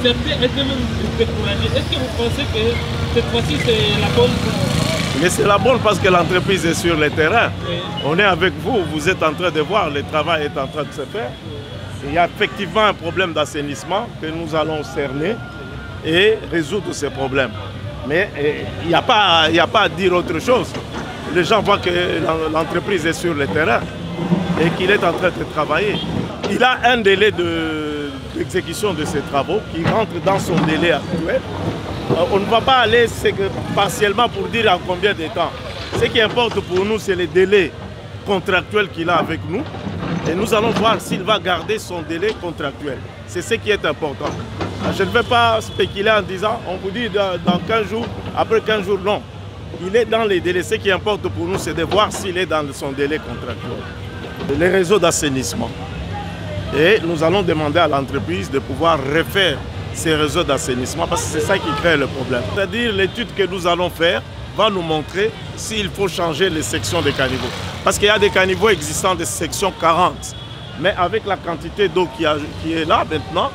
certains étaient même découragés. Est-ce que vous pensez que cette fois-ci c'est la bonne? Mais c'est la bonne parce que l'entreprise est sur le terrain. Oui. On est avec vous, vous êtes en train de voir, le travail est en train de se faire. Il y a effectivement un problème d'assainissement que nous allons cerner et résoudre ces problèmes. Mais il n'y a pas à dire autre chose. Les gens voient que l'entreprise est sur le terrain et qu'il est en train de travailler. Il a un délai d'exécution de ces travaux qui rentre dans son délai actuel. On ne va pas aller partiellement pour dire en combien de temps. Ce qui importe pour nous, c'est le délai contractuel qu'il a avec nous. Et nous allons voir s'il va garder son délai contractuel. C'est ce qui est important. Je ne vais pas spéculer en disant, on vous dit dans 15 jours, après 15 jours, non. Il est dans les délais. Ce qui importe pour nous, c'est de voir s'il est dans son délai contractuel. Les réseaux d'assainissement. Et nous allons demander à l'entreprise de pouvoir refaire ces réseaux d'assainissement parce que c'est ça qui crée le problème. C'est-à-dire l'étude que nous allons faire va nous montrer s'il faut changer les sections des caniveaux. Parce qu'il y a des caniveaux existants de section 40. Mais avec la quantité d'eau qui est là maintenant,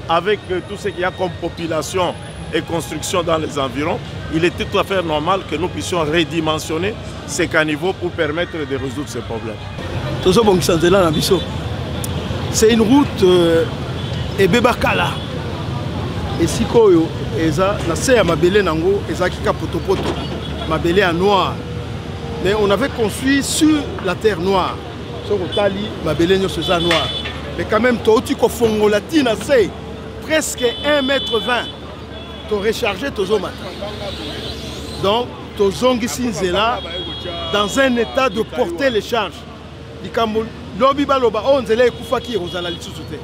avec tout ce qu'il y a comme population et construction dans les environs, il est tout à fait normal que nous puissions redimensionner ces caniveaux pour permettre de résoudre ces problèmes. C'est une route et Bebakala. Et si koyo eza na se ya mabele nango eza kika potopoto mabele en noir. Mais on avait construit sur la terre noire. Sur Otali mabele nyo seza noir. Mais quand même to ko fongola tina se presque 1,20 m. To recharger tozo matin. Donc tozongi sinzela dans un état de porter les charges. Likambo lobi baloba onzela ekufaki rozala lisusu te.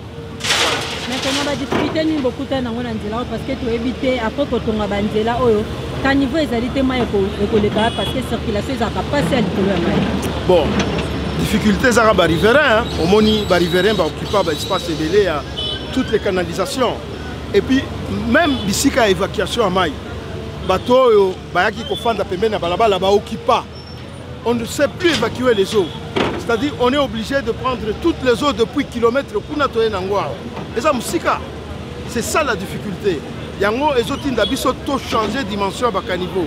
Maintenant, la difficulté est beaucoup parce que tu évites après que tu as banzela oyo caniveau ezalité mai ekoleka parce que circulation ezaka passer à likolo ya mai. Bon, difficulté zara ba riverain, omoni ba riverain ba occuper ba espace ebele à toutes les canalisations et puis même bisika évacuation à mai. Bato oyo bayaki ko fanda pembeni na balabala ba occuper. On ne sait plus évacuer les eaux. C'est-à-dire on est obligé de prendre toutes les eaux depuis kilomètres kuna toye nangwa. C'est ça la difficulté. Yango ezotinda biso to changer dimension ba caniveau.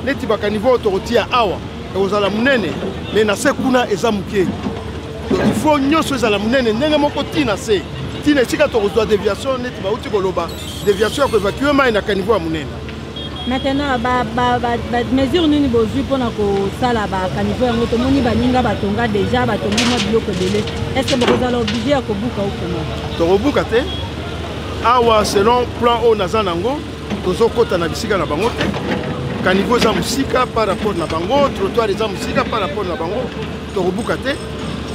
Neti ba caniveau to rotia awa et ozala munene mais na se kuna eza muke. Donc il faut nyonso ezala munene ndenge moko tina se. Tina chika to rozwa déviation neti ba uti koloba déviation ko évacuer mai na caniveau ya munene. Maintenant mesure nini bozui pona ko sala ba caniveau yango to moni baninga batonga déjà batongi mo biloko belé. Est-ce que vous allez obliger à kobuka ou comment? Torobuka te. Awa selon plan o nazanango, tozokota na bisika na bango te. Caniveau za musika par rapport na bango, trottoir za musika par rapport na bango, torobuka te.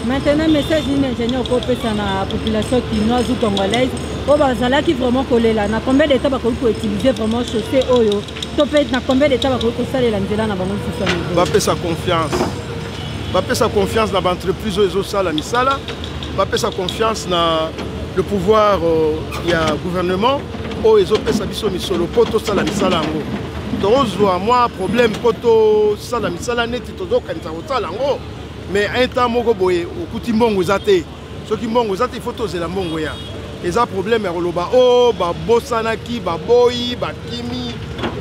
Maintenant message d'une ingénieur ko pesa na population quinoise ou congolaise, o bazala qui vraiment kolela na combien d'état ba ko utiliser vraiment chaussée oyo. To peut na combien d'état ba ko salela nzela na bango sisana. Ba pesa confiance. Va faire sa confiance dans l'entreprise aux sala misala, va faire sa confiance dans le pouvoir il y a gouvernement au ezo pesa biso misolo poto sala misala ngo. Tozwa moi problème poto sala misala neti tozo kanisa otala ngo mais un temps moko boye okuti mbongo zate. Soki mbongo zate il faut tozela mbongo ya. Eza problème ya loba o ba bosanaki ba boyi ba kimi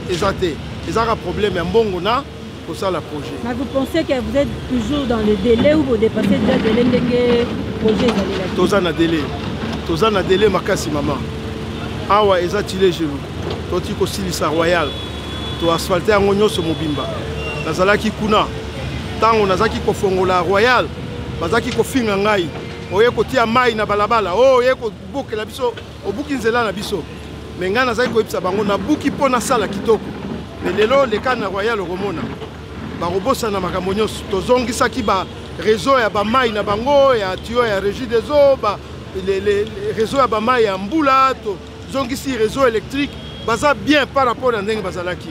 ezate. Ezaka problème ya mbongo na pour ça la projet. Mais vous pensez que vous êtes toujours dans le délai ou vous dépassez déjà le délai de projet? Tozana délai makasi maman. Awa ezatile jelu. Toti ko silisa royal. To asphalter yango nyonso mobimba. Nazalaki kuna. Tango nazaki ko fongola royal. Bazaki ko finga ngai. Oye ko tia mai na balabala. Oye ko bukela biso, obuki nzela na biso. Menga nazaki ko ipsa bango na buki pona sala kitoko. Mais lelo le cas na royal romona. Barobosa na makambo nyonso tozongisaki ba réseau ya ba mai na bango ya tuyau ya régie des eaux ba les réseaux ya ba mai ya mbula to zongisi réseau électrique baza bien par rapport à ndenge bazalaki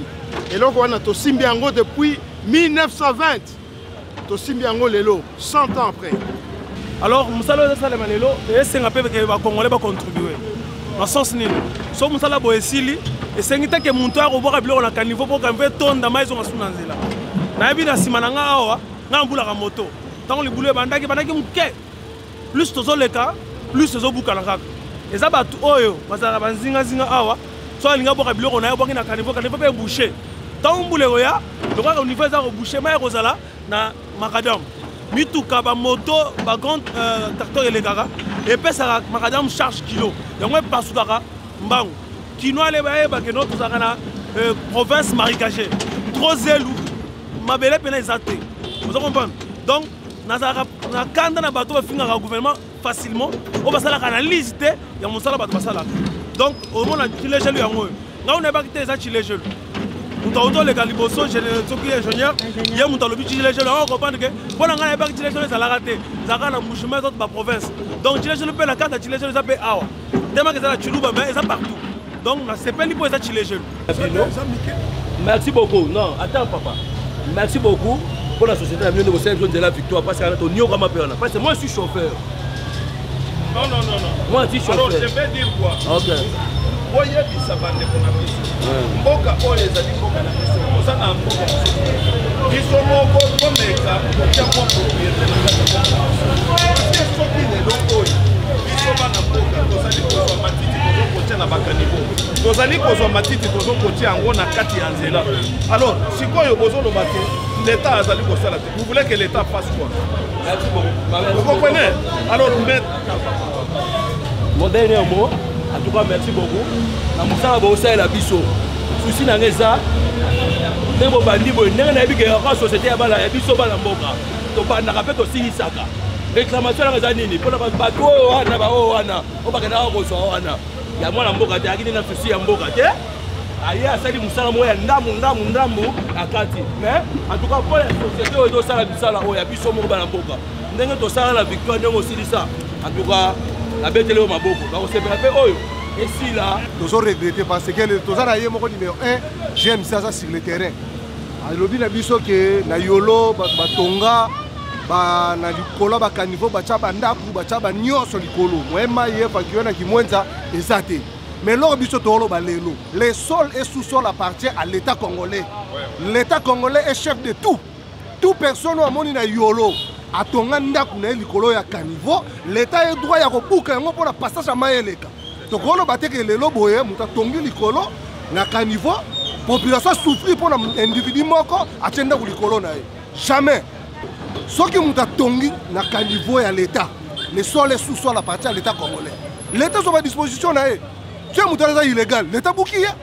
eloko wana to simbi yango depuis 1920 to simbi yango lelo 100 ans après. Alors musala ça le manelo et senga pe ke ba congolais ba contribuer dans sens nini so musala bo esili et sengita ke muntu akoboka biloko na caniveau pour quand veut tonda mai zo masuna nzela. Na bi na sima na nga awa nga mbula ka moto tango libulu bandaki muke plus tozo leka plus tozo buka na kaka eza bato oyo bazalaka banzingazinga awa so alinga boka biloko na ye obwaki na caniveau mpe ebouche ntango mbula ekoya lokoka niveau eza kobouche mai ekozala na macadam mituka bamoto bagrand tracteur elekaka epesaka macadam charge kilo yango epasukaka mbangu kino ale bayebake no tozalaka na province marécagée trop zelu mabele mpena eza te oza comprendre donc nazalaka na kanda na bato bafingaka gouvernement facilement oyo basalaka na lise te ya mosala bato basalaka donc omona chilejelu yango oyo ngai onayebaki te eza chilejelu moto autoleka liboso soki ingénieur ye moto alobi chilejelu yango comprendre ke mpo na ngai nayebaki chilejelu ezalaka te ezalaka na mbushuma ezote baprovince donc chilejelu mpe na karte ya chilejelu eza mpe awa temaka eza na chiluba mais eza partout donc nasepeli mpo eza chilejelu. Merci beaucoup. Non, attends papa. Merci beaucoup pour la société de de la victoire parce que moi je suis chauffeur. Non. Moi je suis chauffeur. Alors je vais dire quoi? Ok. Voyez qui ça va dépendre de ça. Mboka o les amis mboka na biso. Oza na mboka. Biso moko komeka kwa propriété na kata. Est-ce que les locaux biso bana mboka tozali kozwa matiti tozokotia na bakanivo. Tozali kozwa matiti tozokotia yango na kati ya nzela. Alors sikoyo bozoloba ke l'État a zali kosala te. Vous voulez que l'État fasse quoi? Merci beaucoup. Vous comprenez? Alors mais mon dernier mot, en tout cas merci beaucoup. Na musala bosa la biso. Souci na ngeza. Ndebo bandi bo ndenge na bike ya société ya bala ya biso bala mboka. To ba na kapé to sinisaka. Réclamation na ngeza nini? Pona ba to wana ba wana. O ba kana ko so wana. Ya mwana mboka te akini na souci ya mboka te. Aye asali musala moya ndambu akati. Mais en tout cas pour la société o do sala bisala o ya biso mo bala mboka. Ndenge to sala la victoire ndenge aussi ça. En tout cas la bête est au maboko. Donc c'est fait oyo. Et si là, nous avons regretté parce que nous avons numéro 1, j'aime ça sur le terrain. Alors bien biso que na yolo batonga ba na likolo ba kanivo ba chaba ndaku ba chaba nyoso likolo. Mwema yefa kiona kimwenza ezate. Mais lors biso tolo ba lelo, le sol et sous-sol appartient à l'État congolais. L'État congolais est chef de tout. Toute personne a moni na yolo. Atonga ndaku na likolo ya kanivo, l'État est droit ya kobuka yango pour la passage à maeleka. Tokolo bateke lelo boye muta tongi likolo na kanivo, population souffrir pour individu moko atenda ku likolo na ye. Jamais. Soki muta tongi na kanivo ya l'État, le sol et sous-sol appartient à l'État congolais. L'État sont à disposition na ye. Tu es muta illégal, l'État bouki ya.